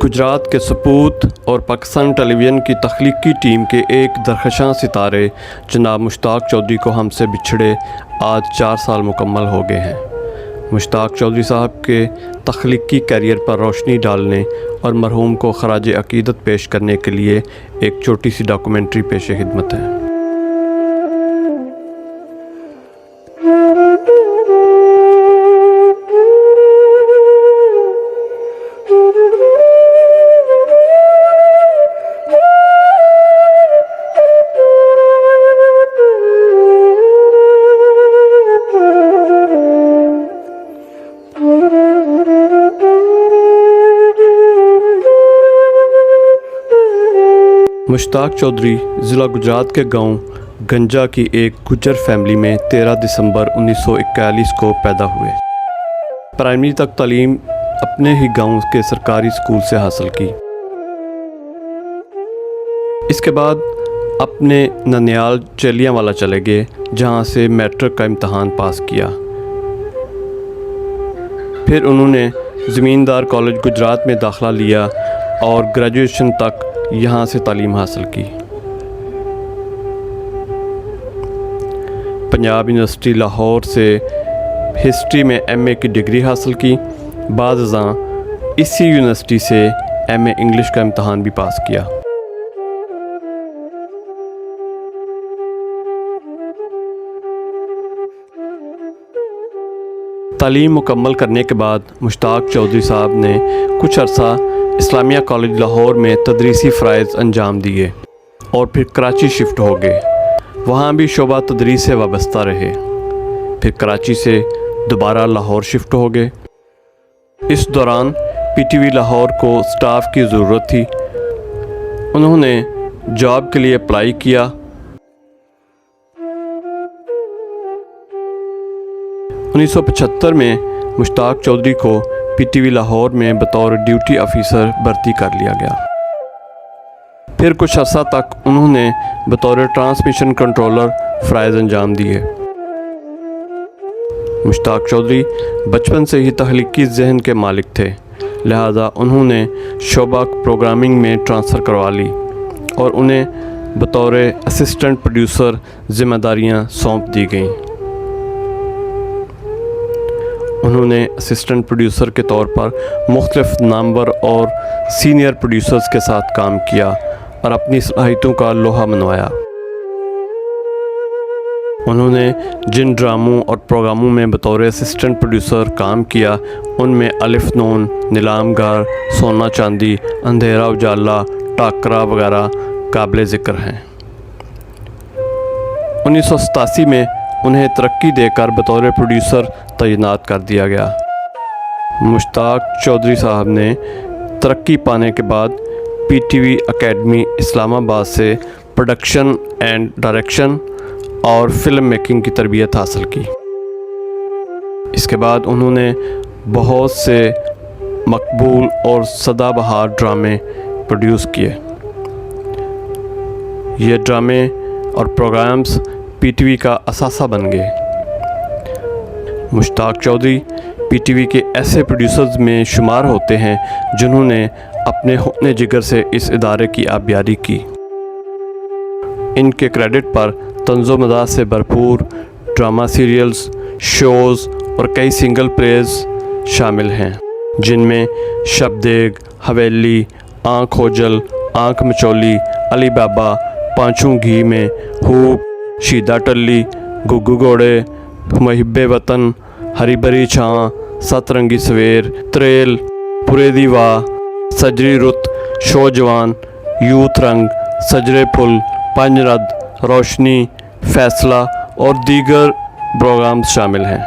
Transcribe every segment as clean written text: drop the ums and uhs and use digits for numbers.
गुजरात के सपूत और पाकिस्तान टेलीविज़न की तख्लीकी टीम के एक दरख्शां सितारे जनाब मुश्ताक चौधरी को हमसे बिछड़े आज 4 साल मुकम्मल हो गए हैं। मुश्ताक चौधरी साहब के तख्लीकी कैरियर पर रोशनी डालने और मरहूम को खराज अक़ीदत पेश करने के लिए एक छोटी सी डॉक्यूमेंट्री पेश खिदमत है। मुश्ताक चौधरी ज़िला गुजरात के गांव गंजा की एक गुज्जर फैमिली में 13 दिसंबर 1941 को पैदा हुए। प्राइमरी तक तालीम अपने ही गांव के सरकारी स्कूल से हासिल की। इसके बाद अपने ननियाल जलियांवाला चले गए, जहां से मैट्रिक का इम्तहान पास किया। फिर उन्होंने ज़मींदार कॉलेज गुजरात में दाखिला लिया और ग्रेजुएशन तक यहाँ से तालीम हासिल की। पंजाब यूनिवर्सिटी लाहौर से हिस्ट्री में एमए की डिग्री हासिल की। बाद अज़ां इसी यूनिवर्सिटी से एमए इंग्लिश का इम्तहान भी पास किया। तालीम मुकम्मल करने के बाद मुश्ताक चौधरी साहब ने कुछ अरसा इस्लामिया कॉलेज लाहौर में तदरीसी फ़राइज़ अंजाम दिए और फिर कराची शिफ्ट हो गए। वहाँ भी शोबा तदरीस से वाबस्ता रहे। फिर कराची से दोबारा लाहौर शिफ्ट हो गए। इस दौरान पीटीवी लाहौर को स्टाफ की ज़रूरत थी। उन्होंने जॉब के लिए अप्लाई किया। 1975 में मुश्ताक चौधरी को पीटीवी लाहौर में बतौर ड्यूटी ऑफिसर भर्ती कर लिया गया। फिर कुछ अर्सा तक उन्होंने बतौर ट्रांसमिशन कंट्रोलर फ़राइज़ अंजाम दिए। मुश्ताक चौधरी बचपन से ही तख्लीकी ज़हन के मालिक थे, लिहाजा उन्होंने शोबा प्रोग्रामिंग में ट्रांसफ़र करवा ली और उन्हें बतौर असिस्टेंट प्रोड्यूसर ज़िम्मेदारियां सौंप दी गईं। उन्होंने असिस्टेंट प्रोड्यूसर के तौर पर मुख्तलिफ नामवर और सीनियर प्रोड्यूसर्स के साथ काम किया और अपनी सलाहियतों का लोहा मनवाया। उन्होंने जिन ड्रामों और प्रोग्रामों में बतौर असिस्टेंट प्रोड्यूसर काम किया, उनमें अलिफ नून, नीलामगार, सोना चांदी, अंधेरा उजाला, टाकरा वगैरह काबिल ज़िक्र हैं। 1987 में उन्हें तरक्की देकर बतौर प्रोड्यूसर तैनात कर दिया गया। मुश्ताक चौधरी साहब ने तरक्की पाने के बाद पीटीवी एकेडमी इस्लामाबाद से प्रोडक्शन एंड डायरेक्शन और फिल्म मेकिंग की तरबियत हासिल की। इसके बाद उन्होंने बहुत से मकबूल और सदाबहार ड्रामे प्रोड्यूस किए। ये ड्रामे और प्रोग्राम्स पीटीवी का असासा बन गए। मुश्ताक चौधरी पीटीवी के ऐसे प्रोड्यूसर्स में शुमार होते हैं जिन्होंने अपने हुस्न जिगर से इस इदारे की आबियारी की। इनके क्रेडिट पर तंज़ो मज़ाह से भरपूर ड्रामा सीरियल्स, शोज़ और कई सिंगल प्लेज़ शामिल हैं, जिनमें शबदेग, हवेली, आँख ओझल, आँख मचौली, अली बाबा, पाँचों घी में, हुक, शीदा टल्ली, गुग्गू घोड़े, मुहिब्बे वतन, हरी भरी छाँ, सतरंगी सवेर, त्रेल, पुरे दीवा, सजरी रुत, शो जवान, यूथ रंग, सजरे फुल, पंजरद, रोशनी, फैसला और दीगर प्रोग्राम्स शामिल हैं।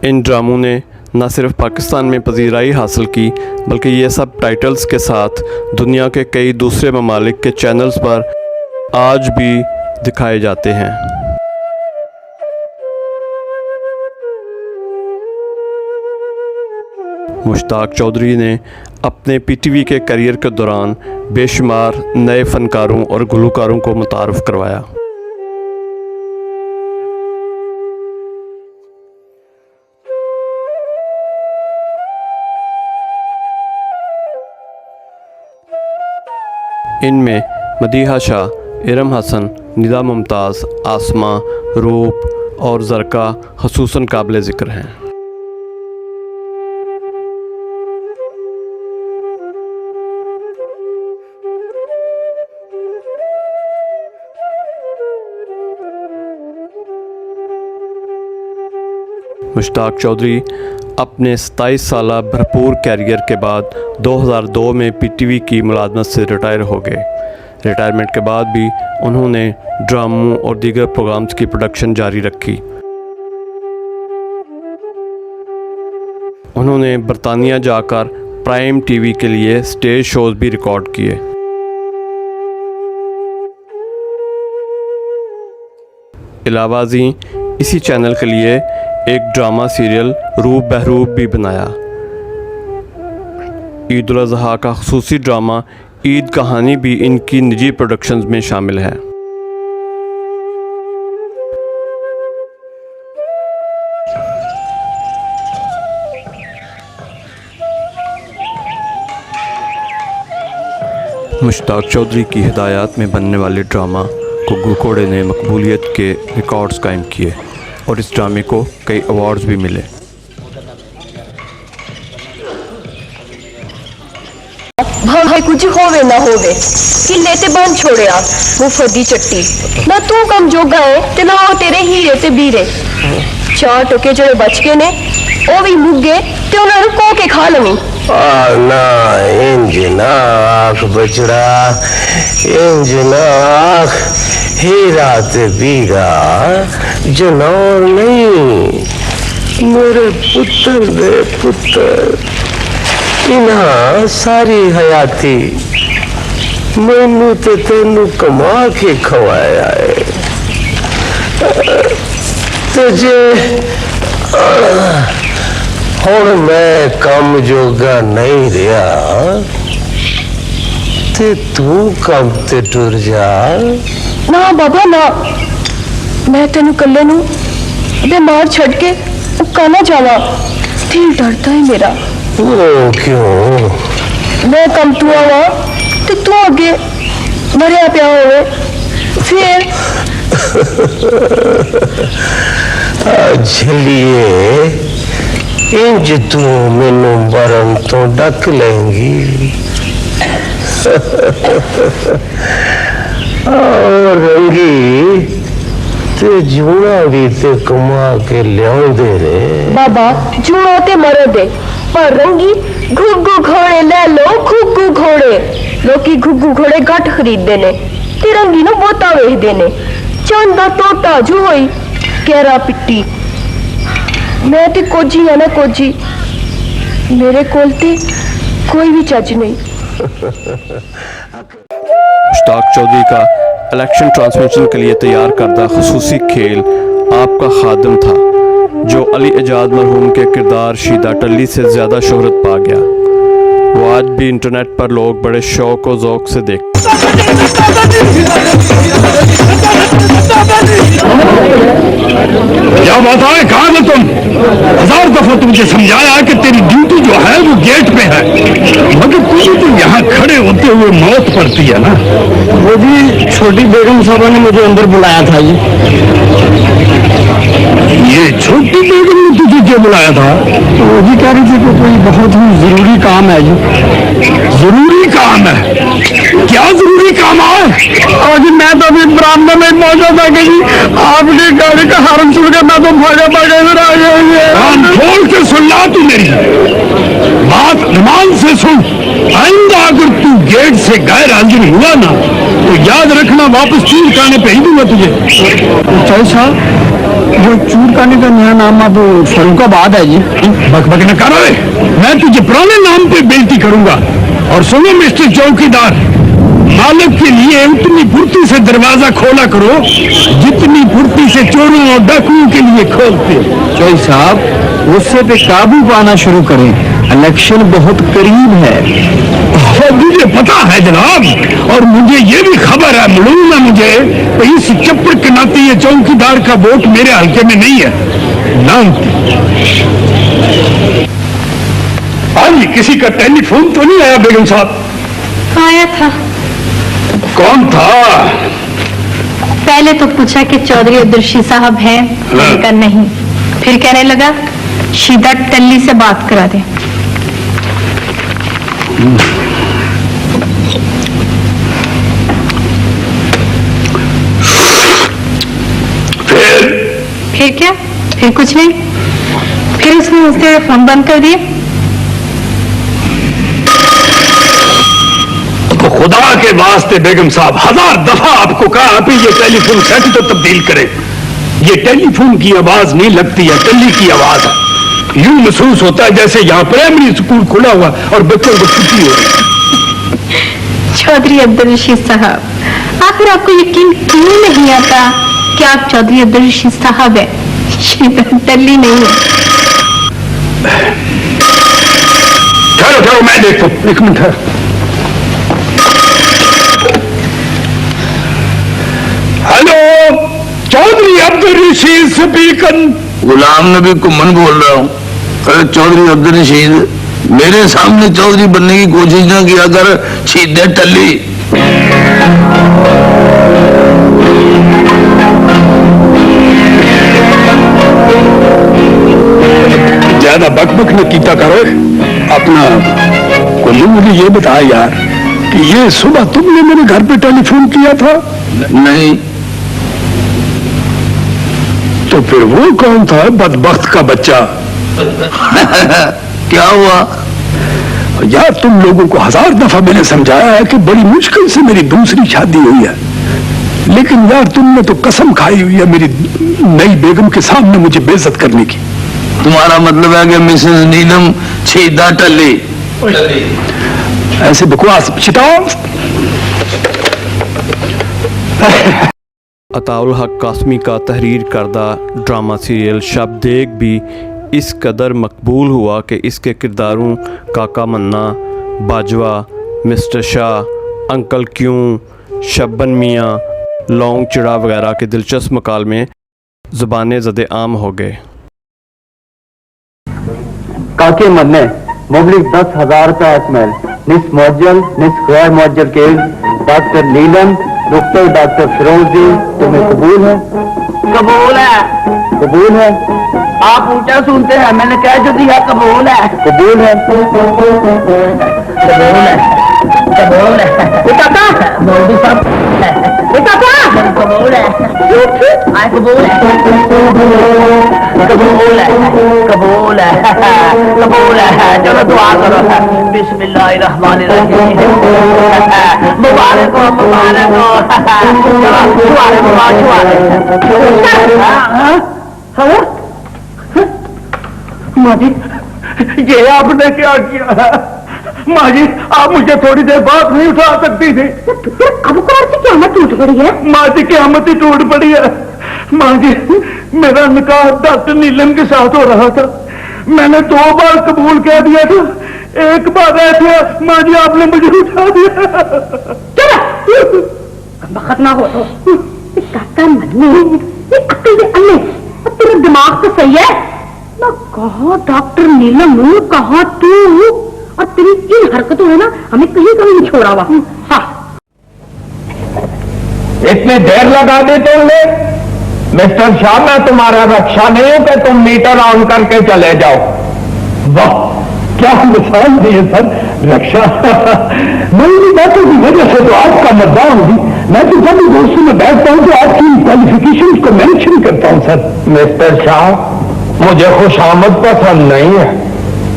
इन ड्रामों ने न सिर्फ पाकिस्तान में पजीराई हासिल की, बल्कि ये सब टाइटल्स के साथ दुनिया के कई दूसरे ममालिक के चैनल्स पर आज भी दिखाए जाते हैं। मुश्ताक चौधरी ने अपने पीटीवी के करियर के दौरान बेशुमार नए फ़नकारों और गुलकारों को मुतारफ़ करवाया। इनमें मदीहा शाह, इरम हसन, निदा मुमताज़, आसमा, रूप और ज़रका ख़ुसूसन काबिल ज़िक्र हैं। मुश्ताक चौधरी अपने 27 साला भरपूर कैरियर के बाद 2002 में पीटीवी की मुलाजमत से रिटायर हो गए। रिटायरमेंट के बाद भी उन्होंने ड्रामों और दीगर प्रोग्राम्स की प्रोडक्शन जारी रखी। उन्होंने बरतानिया जाकर प्राइम टीवी के लिए स्टेज शोज़ भी रिकॉर्ड किए। इलावाज़ी इसी चैनल के लिए एक ड्रामा सीरियल रूप बहरूप भी बनाया। ईद उल अज़हा का ख़ुसूसी ड्रामा ईद कहानी भी इनकी निजी प्रोडक्शंस में शामिल है। मुश्ताक चौधरी की हिदायत में बनने वाले ड्रामा को गुलकोड़े ने मकबूलियत के रिकॉर्ड्स कायम किए और इस ड्रामे को कई अवार्ड्स भी मिले। भाई कुछ होवे ना होवे किले ते बन छोड़िया मुफदी चट्टी ना तू कम जोगा है ते ना वो तेरे हीरे ते बीरे। चार टोके जो बच के ने ओ भी मुगे ते उन्हें रुको के खा लमी। ना इंज ना आख बचड़ा, इंज ना आख हीरा ते बीरा जनौर नहीं मेरे पुत्र दे पुत्र। इन्हां सारी हयाती मैनू ते तेनू कमा के खवाया है ते जे हुण मैं कम जोगा नहीं रहा ते तू कम ते टुर जा। ना बाबा ना, मैं तेनू कल्ले नू बीमार छड़ के उका ना जावा। दिल डरता है मेरा। वो क्यों? मैं कम तू आवा ते तू अगे मरिया पिया होवे फिर। झलिए इंज तू मैनू मरण तो डक लेंगी और रंगी ते जूना भी ते कमा के लियाउंदे रे। बाबा जूनो ते मरो दे पर रंगी घुग्गू घोड़े ले लो। घुग्गू घोड़े लोकी घुग्गू घोड़े घट खरीदते ने ते रंगी नु बोता वेचदे ने। चंदा टोटा जो होई केरा पिट्टी। मैं ते कोजी है ना कोजी, मेरे कोल ते कोई भी चज नहीं। मुश्ताक चौधरी का इलेक्शन ट्रांसमिशन के लिए तैयार करदा खुसूसी खेल आपका खादम था, जो अली एजाज मरहूम के किरदार शीदा टल्ली से ज़्यादा शोहरत पा गया। वो आज भी इंटरनेट पर लोग बड़े शौक और ज़ौक़ से देखते। क्या बात है, कहाँ हो तुम? 1000 दफा तुमसे समझाया कि तेरी ड्यूटी जो है वो गेट पे है, मगर तुझे तो यहाँ खड़े होते हुए मौत पड़ती है ना। वो भी छोटी बेगम साहबा ने मुझे अंदर बुलाया था जी। ये छोटी बेगम ने तुझे क्यों बुलाया था? तो वो भी कह रही थी कि कोई बहुत ही जरूरी काम है जी। जरूरी काम है? क्या जरूरी काम है? और जी मैं तो अभी बरामदा में मौजूद था कि जी आपकी गाड़ी का हारन सुन कर मैं तो भागा भागा इधर आ गया। कान खोल के सुन ला तू मेरी बात, ईमान से सुन। आइंदा अगर तू गेट से गैर हाजिर हुआ ना तो याद रखना वापस चूर खाने पे ही दूंगा तुझे। चल साहब, वो चूरकानी का नया नाम अब फरुखाबाद है जी। बकबक न करो, मैं तुझे पुराने नाम पे बेइज्जती करूंगा। और सुनो मिस्टर चौकीदार, मालिक के लिए उतनी फुर्ती से दरवाजा खोला करो जितनी फुर्ती से चोरों और डाकुओं के लिए खोलते। चौधरी साहब, गुस्से पे काबू पाना शुरू करें। इलेक्शन बहुत करीब है। मुझे पता है जनाब, और मुझे ये भी खबर है, मालूम है मुझे, इस चप्पड़ के नाते ये चौकीदार का वोट मेरे हल्के में नहीं है। हाँ जी, किसी का टेलीफोन तो नहीं आया बेगम साहब? आया था। कौन था? पहले तो पूछा कि चौधरी अब्दुल साहब हैं, मैंने कहा नहीं। फिर कहने लगा शीदा टल्ली से बात करा दे। फिर क्या? फिर कुछ नहीं। फिर उसने मुझसे फोन बंद कर दिया। तो खुदा के वास्ते बेगम साहब, 1000 दफा आपको कहा आप ये टेलीफोन सेट तो तब्दील करें। ये टेलीफोन की आवाज नहीं लगती है, टल्ली की आवाज है। यूं महसूस होता है जैसे यहाँ प्राइमरी स्कूल खुला हुआ और बच्चों को छुट्टी हो रही। चौधरी अब्दुल रशीद साहब, आखिर आपको यकीन क्यों नहीं आता कि आप चौधरी अब्दुल रशीद साहब हैं, शीदा टल्ली नहीं है? ठहरो ठहरो, मैं देखता हूँ, एक मिनट ठहरो। Hello, Chaudhary Abdul Rashid speaker. गुलाम नबी कुमन बोल रहा हूँ। अरे चौधरी अब्दुल रशीद, मेरे सामने चौधरी बनने की कोशिश ना किया कर, शीदे टल्ली। ज्यादा बकबक न कीता करो। अपना कुल्लू मुझे ये बता यार कि ये सुबह तुमने मेरे घर पे टेलीफोन किया था? नहीं। तो फिर वो कौन था बदबख्त का बच्चा? क्या हुआ यार, तुम लोगों को 1000 दफा मैंने समझाया है कि बड़ी मुश्किल से मेरी दूसरी शादी हुई है, लेकिन यार तुमने तो कसम खाई हुई है मेरी नई बेगम के सामने मुझे बेइज्जत करने की। तुम्हारा मतलब है कि मिसेस नीलम शीदा टल्ली? ऐसे बकवास छिटाओ। अताउल हक कासमी का तहरीर करदा ड्रामा सीरियल शब देग भी इस कदर मकबूल हुआ कि इसके किरदारों काका मन्ना, बाजवा, मिस्टर शाह, अंकल क्यों, शब्बन मियाँ, लौंग चिड़ा वगैरह के दिलचस्प मकालमे ज़ुबान ज़द आम हो गए। काके मन्ने मुबलिक 10,000 रुपया इसमें निस मौजल निस गैर मौजल के डॉक्टर नीलम डॉक्टर फिरोजी, तुम्हें कबूल है? कबूल है। कबूल है? आप ऊंचा सुनते हैं, मैंने कह जो दिया कबूल है। कबूल है? कबूल है। कबूल है। मौलवी साहब कबूल है। आए कबूल है। कबूल है। कबूल है। कबूल है। चलो दुआ करो। बिस्मिल्लाहिर्रहमानिर्रहीम। मुबारक हो, मुबारक हो। चलो छुआरे माँ जी, ये आपने क्या किया है? माँ जी, आप मुझे थोड़ी देर बाद नहीं उठा सकती थी? अब कौन सी क़यामत टूट पड़ी है? माँ जी, क़यामत ही टूट पड़ी है। माँ जी, मेरा निकाह डॉक्टर नीलम के साथ हो रहा था। मैंने 2 बार कबूल कह दिया था, एक बार ऐसे माँ जी आपने मुझे उठा दिया। वक्त ना हो तो काका मन्ने, ये अक्ल दे अन्ने, तेरा दिमाग तो सही है ना? कहा डॉक्टर नीलम, कहा तू, और तेरी इन हरकतों ने ना हमें कहीं नहीं छोड़ा हुआ। हाँ, इतनी देर लगा दी तुमने? मिस्टर शाह, मैं तुम्हारा रक्षा नहीं हूं कि तुम मीटर ऑन करके चले जाओ। वाह, क्या मिसाल दी है सर, रक्षा। मेरी बातों की वजह से तो आपका मद्दाह होगी। मैं तो जब भी दोस्तों में बैठता हूं तो आपकी क्वालिफिकेशन को मेंशन करता हूं सर। मिस्टर शाह, मुझे खुशामद पसंद नहीं है,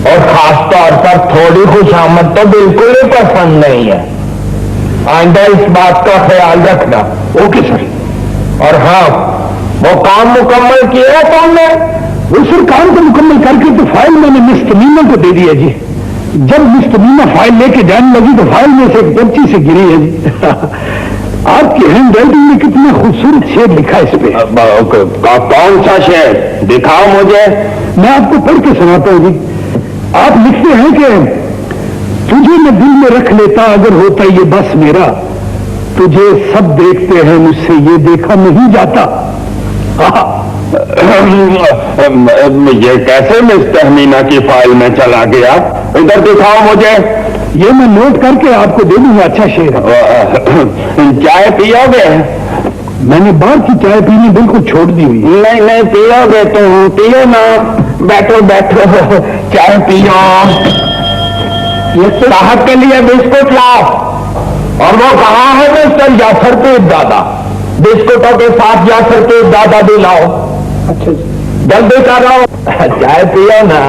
और खास तौर पर थोड़ी खुशामद तो बिल्कुल ही पसंद नहीं है। आइंदा इस बात का ख्याल रखना। Okay sir. और हाँ, वो काम मुकम्मल किया है तुमने? वो सर काम को मुकम्मल करके तो फाइल मैंने मिस तमीमा को दे दिया जी। जब मिस तमीमा फाइल लेके जाने लगी तो फाइल में से एक पर्ची से गिरी है जी। आपकी हैंड राइटिंग में कितना खूबसूरत शेर लिखा है इस पे। कौन सा शेर? दिखाओ मुझे। मैं आपको पढ़ के सुनाता हूँ जी। आप लिखते हैं कि तुझे मैं दिल में रख लेता अगर होता ये बस मेरा, तुझे सब देखते हैं मुझसे ये देखा नहीं जाता। ये कैसे मिस्टर मीना की फाइल में चला गया? इधर दिखाओ मुझे। ये मैं नोट करके आपको दे दूंगा। अच्छा शेर है। चाय पियोगे? मैंने बाहर की चाय पीनी बिल्कुल छोड़ दी हुई। नहीं नहीं, पियोगे तो पियो ना। बैठो बैठो, चाय पियो। ये साहब के लिए बिस्कुट लाओ। और वो कहाँ है मिस्टर जाफर के दादा? बिस्कुटों के साथ जाफर के दादा भी लाओ। अच्छा जल्दी करो, चाय पियो ना।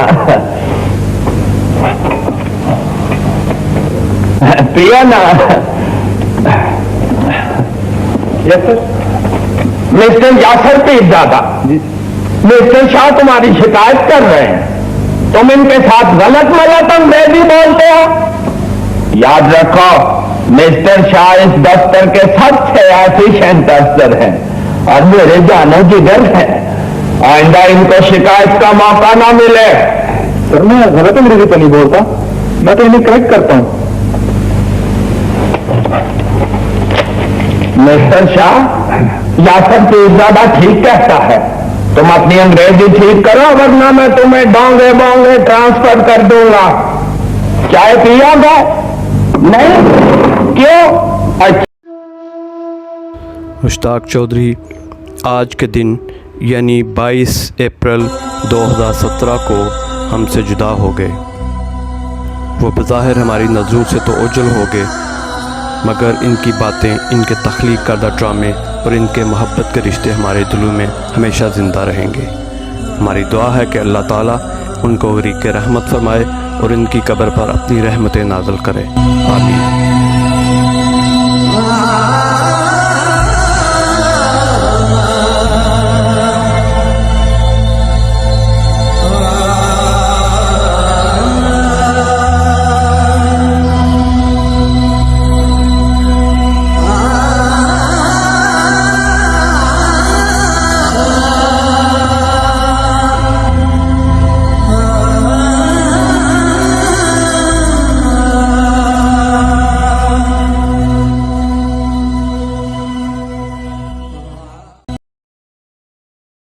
पियो ना। Yes sir. मिस्टर जाफर के दादा, मिस्टर शाह तुम्हारी शिकायत कर रहे हैं। तुम इनके साथ गलत अंग्रेजी बोलते हो। याद रखो, मिस्टर शाह इस दफ्तर के सबसे एफिशिएंट अफसर हैं और मेरे जानो जिगर हैं। आइंदा इनको शिकायत का मौका ना मिले। सर मैं गलत अंग्रेजी तो नहीं बोलता, मैं तो इन्हें करेक्ट करता हूँ। मिस्टर शाह, यासर पीरजादा ठीक कहता है। तुम अपनी अंग्रेजी ठीक करो, वरना मैं तुम्हें डोंगे बोंगे ट्रांसफर कर दूंगा। चाय पियोगे? नहीं? क्यों? अच्छा। मुश्ताक चौधरी आज के दिन यानी 22 अप्रैल 2017 को हमसे जुदा हो गए। वो बज़ाहिर हमारी नज़रों से तो ओझल हो गए, मगर इनकी बातें, इनके तख्लीक करदा ड्रामे और इनके मोहब्बत के रिश्ते हमारे दिलों में हमेशा ज़िंदा रहेंगे। हमारी दुआ है कि अल्लाह ताला उनको गरीक़ रहमत फरमाए और इनकी कब्र पर अपनी रहमतें नाज़िल करे। आमीन।